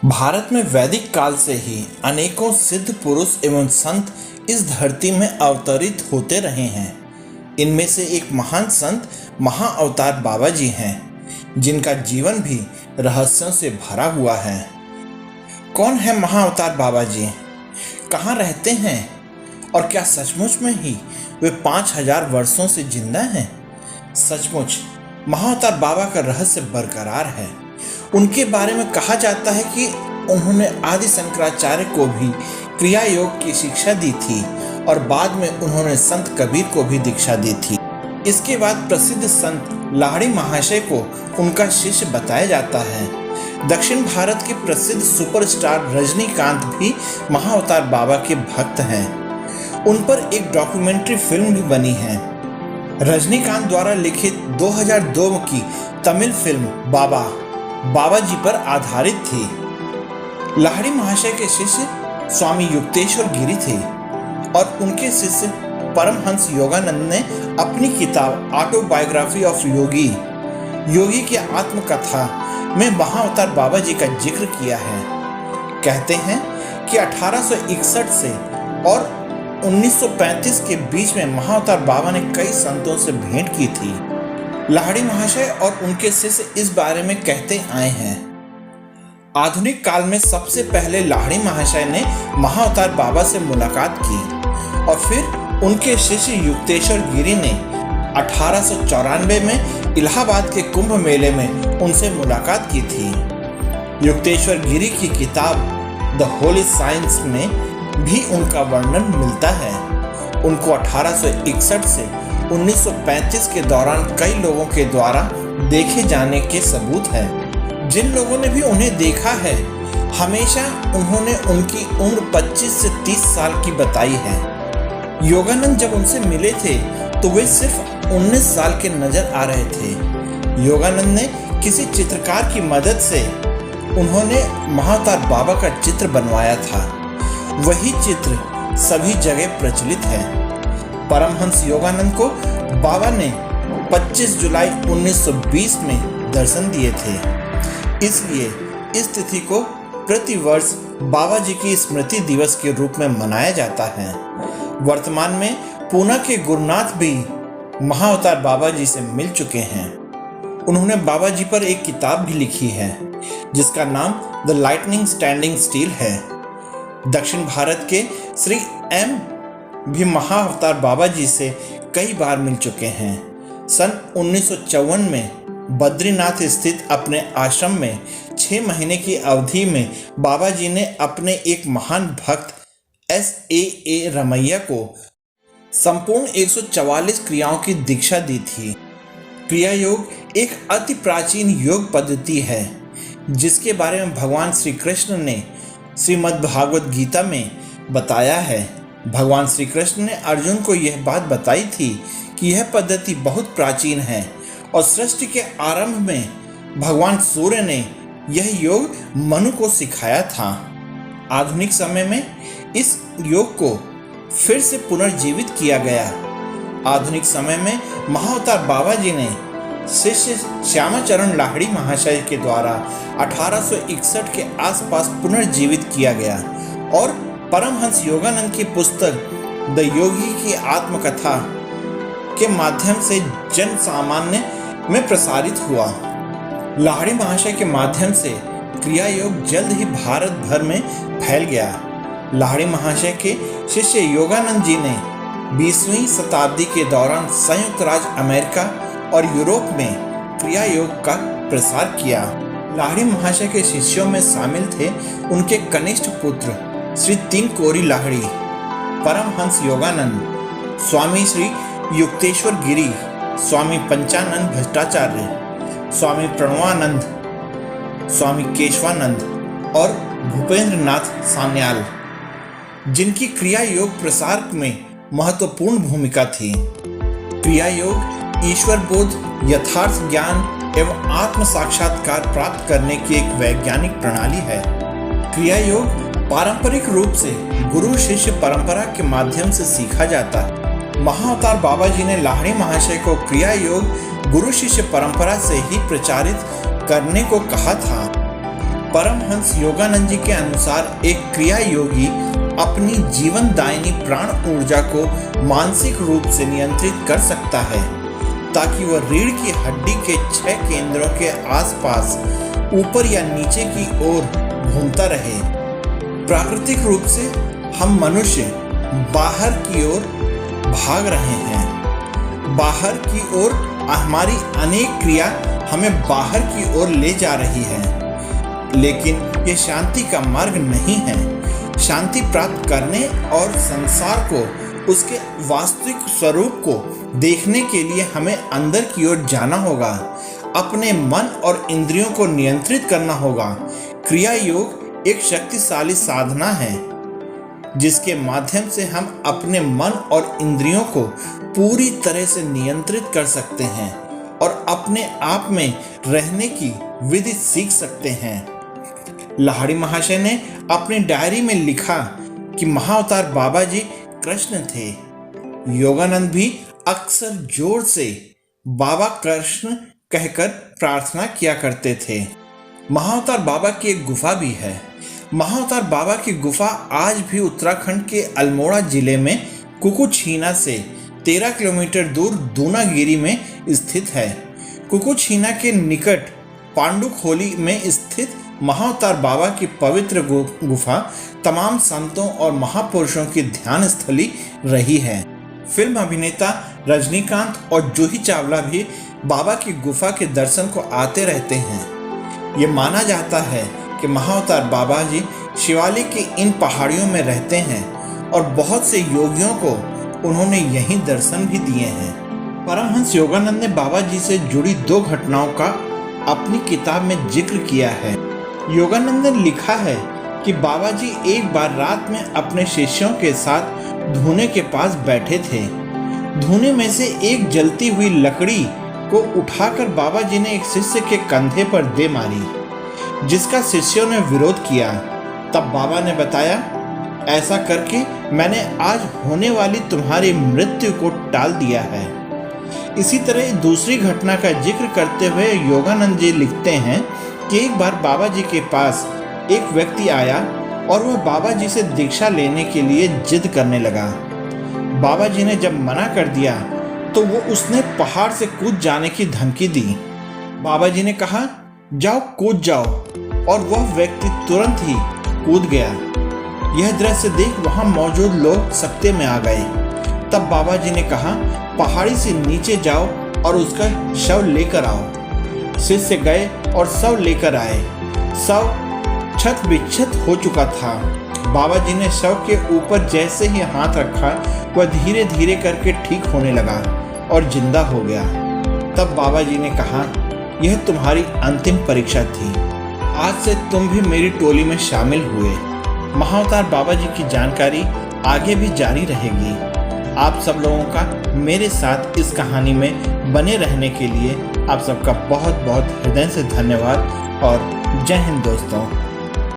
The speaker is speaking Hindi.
भारत में वैदिक काल से ही अनेकों सिद्ध पुरुष एवं संत इस धरती में अवतरित होते रहे हैं। इनमें से एक महान संत महाअवतार बाबा जी हैं, जिनका जीवन भी रहस्यों से भरा हुआ है। कौन है महाअवतार बाबा जी? कहाँ रहते हैं? और क्या सचमुच में ही वे 5000 वर्षों से जिंदा हैं? सचमुच महाअवतार बाबा का रहस्य बरकरार है। उनके बारे में कहा जाता है कि उन्होंने आदि शंकराचार्य को भी क्रिया योग की शिक्षा दी थी और बाद में उन्होंने संत कबीर को भी दीक्षा दी थी। इसके बाद प्रसिद्ध संत लाहिड़ी महाशय को उनका शिष्य बताया जाता है। दक्षिण भारत के प्रसिद्ध सुपरस्टार रजनीकांत भी महाअवतार बाबा के भक्त हैं। उन पर एक डॉक्यूमेंट्री फिल्म भी बनी है। रजनीकांत द्वारा लिखित 2002 की तमिल फिल्म बाबा जी पर आधारित थी। लाहिड़ी महाशय के शिष्य स्वामी युक्तेश्वर गिरी थे और उनके शिष्य परमहंस योगानंद ने अपनी किताब ऑटोबायोग्राफी ऑफ योगी की आत्मकथा में महाअवतार बाबा जी का जिक्र किया है। कहते हैं कि 1861 से और 1935 के बीच में महाअवतार बाबा ने कई संतों से भेंट की थी। लाहिड़ी महाशय और उनके शिष्य इस बारे में कहते आए हैं। आधुनिक काल में सबसे पहले लाहिड़ी महाशय ने महाअवतार बाबा से मुलाकात की और फिर उनके शिष्य युक्तेश्वर गिरी ने 1894 में इलाहाबाद के कुंभ मेले में उनसे मुलाकात की थी। युक्तेश्वर गिरी की किताब द होली साइंस में भी उनका वर्णन मिलता है। उनको 1861 से 1935 के दौरान कई लोगों के द्वारा देखे जाने के सबूत हैं। जिन लोगों ने भी उन्हें देखा है, हमेशा उन्होंने उनकी उम्र 25 से 30 साल की बताई है। योगानंद जब उनसे मिले थे तो वे सिर्फ 19 साल के नजर आ रहे थे। योगानंद ने किसी चित्रकार की मदद से उन्होंने महाअवतार बाबा का चित्र बनवाया था। वही चित्र सभी जगह प्रचलित है। परमहंस योगानंद को बाबा ने 25 जुलाई 1920 में दर्शन दिए थे। इसलिए इस तिथि को प्रतिवर्ष बाबा जी की स्मृति दिवस के रूप में मनाया जाता है। वर्तमान में पूना के गुरुनाथ भी महाअवतार बाबा जी से मिल चुके हैं। उन्होंने बाबा जी पर एक किताब भी लिखी है जिसका नाम द लाइटनिंग स्टैंडिंग स्टील है। दक्षिण भारत के श्री एम भी महाअवतार बाबा जी से कई बार मिल चुके हैं। सन 1954 में बद्रीनाथ स्थित अपने आश्रम में 6 महीने की अवधि में बाबा जी ने अपने एक महान भक्त S.A.A. रमैया को संपूर्ण 144 क्रियाओं की दीक्षा दी थी। क्रिया योग एक अति प्राचीन योग पद्धति है जिसके बारे में भगवान श्री कृष्ण ने श्रीमद् भागवत गीता में बताया है। भगवान श्री कृष्ण ने अर्जुन को यह बात बताई थी कि यह पद्धति बहुत प्राचीन है और सृष्टि के आरंभ में भगवान सूर्य ने यह योग मनु को सिखाया था। आधुनिक समय में इस योग को फिर से पुनर्जीवित किया गया। आधुनिक समय में महाअवतार बाबा जी ने शिष्य श्यामाचरण लाहिड़ी महाशय के द्वारा 1861 के आसपास पुनर्जीवित किया गया और परमहंस योगानंद की पुस्तक द योगी की आत्मकथा के माध्यम से जन सामान्य में प्रसारित हुआ। लाहिड़ी महाशय के माध्यम से क्रिया योग जल्द ही भारत भर में फैल गया। लाहिड़ी महाशय के शिष्य योगानंद जी ने 20वीं शताब्दी के दौरान संयुक्त राज्य अमेरिका और यूरोप में क्रिया योग का प्रसार किया। लाहिड़ी महाशय के शिष्यों में शामिल थे उनके कनिष्ठ पुत्र श्री तिनकोरी लाहिड़ी, परमहंस योगानंद, स्वामी श्री युक्तेश्वर गिरी, स्वामी पंचानंद भट्टाचार्य, स्वामी प्रणवानंद, स्वामी केशवानंद और भूपेंद्र नाथ सान्याल, जिनकी क्रिया योग प्रसार में महत्वपूर्ण भूमिका थी। क्रिया योग ईश्वर बोध, यथार्थ ज्ञान एवं आत्म साक्षात्कार प्राप्त करने की एक वैज्ञानिक प्रणाली है। क्रिया योग पारंपरिक रूप से गुरु शिष्य परंपरा के माध्यम से सीखा जाता है। महाअवतार बाबा जी ने लाहिड़ी महाशय को क्रिया योग गुरु शिष्य परंपरा से ही प्रचारित करने को कहा था। परमहंस योगानंद जी के अनुसार एक क्रिया योगी अपनी जीवन दायिनी प्राण ऊर्जा को मानसिक रूप से नियंत्रित कर सकता है ताकि वह रीढ़ की हड्डी के 6 केंद्रों के आसपास ऊपर या नीचे की ओर घूमता रहे। प्राकृतिक रूप से हम मनुष्य बाहर की ओर भाग रहे हैं। बाहर की ओर हमारी अनेक क्रिया हमें बाहर की ओर ले जा रही है, लेकिन यह शांति का मार्ग नहीं है। शांति प्राप्त करने और संसार को उसके वास्तविक स्वरूप को देखने के लिए हमें अंदर की ओर जाना होगा, अपने मन और इंद्रियों को नियंत्रित करना होगा। क्रिया योग एक शक्तिशाली साधना है जिसके माध्यम से हम अपने मन और इंद्रियों को पूरी तरह से नियंत्रित कर सकते हैं और अपने आप में रहने की विधि सीख सकते हैं। लाहिड़ी महाशय ने अपनी डायरी में लिखा कि महाअवतार बाबा जी कृष्ण थे। योगानंद भी अक्सर जोर से बाबा कृष्ण कहकर प्रार्थना किया करते थे। महाअवतार बाबा की एक गुफा भी है। महाअवतार बाबा की गुफा आज भी उत्तराखंड के अल्मोड़ा जिले में कुकुछीना से 13 किलोमीटर दूर दूनागिरी में स्थित है। कुकुछीना के निकट पांडुखोली में स्थित महाअवतार बाबा की पवित्र गुफा तमाम संतों और महापुरुषों की ध्यान स्थली रही है। फिल्म अभिनेता रजनीकांत और जूही चावला भी बाबा की गुफा के दर्शन को आते रहते हैं। ये माना जाता है कि महाअवतार बाबा जी शिवालिक की इन पहाड़ियों में रहते हैं और बहुत से योगियों को उन्होंने यहीं दर्शन भी दिए हैं। परमहंस योगानंद ने बाबा जी से जुड़ी 2 घटनाओं का अपनी किताब में जिक्र किया है। योगानंद ने लिखा है कि बाबा जी एक बार रात में अपने शिष्यों के साथ धूने के पास बैठे थे। धूने में से एक जलती हुई लकड़ी को उठाकर बाबा जी ने एक शिष्य के कंधे पर दे मारी, जिसका शिष्यों ने विरोध किया। तब बाबा ने बताया, ऐसा करके मैंने आज होने वाली तुम्हारी मृत्यु को टाल दिया है। इसी तरह दूसरी घटना का जिक्र करते हुए योगानंद जी लिखते हैं कि एक बार बाबा जी के पास एक व्यक्ति आया और वह बाबा जी से दीक्षा लेने के लिए जिद करने लगा। बाबा जी ने जब मना कर दिया तो वो उसने पहाड़ से कूद जाने की धमकी दी। बाबा जी ने कहा, जाओ कूद जाओ, और वह व्यक्ति तुरंत ही कूद गया। यह दृश्य देख वहां मौजूद लोग सकते में आ गए। तब बाबा जी ने कहा, पहाड़ी से नीचे जाओ और उसका शव लेकर आओ। शिष्य गए और शव लेकर आए। शव छत विक्षत हो चुका था। बाबा जी ने शव के ऊपर जैसे ही हाथ रखा, वह धीरे धीरे करके ठीक होने लगा और जिंदा हो गया। तब बाबा जी ने कहा, यह तुम्हारी अंतिम परीक्षा थी। आज से तुम भी मेरी टोली में शामिल हुए। महाअवतार बाबा जी की जानकारी आगे भी जारी रहेगी। आप सब लोगों का मेरे साथ इस कहानी में बने रहने के लिए आप सबका बहुत बहुत हृदय से धन्यवाद और जय हिंद दोस्तों।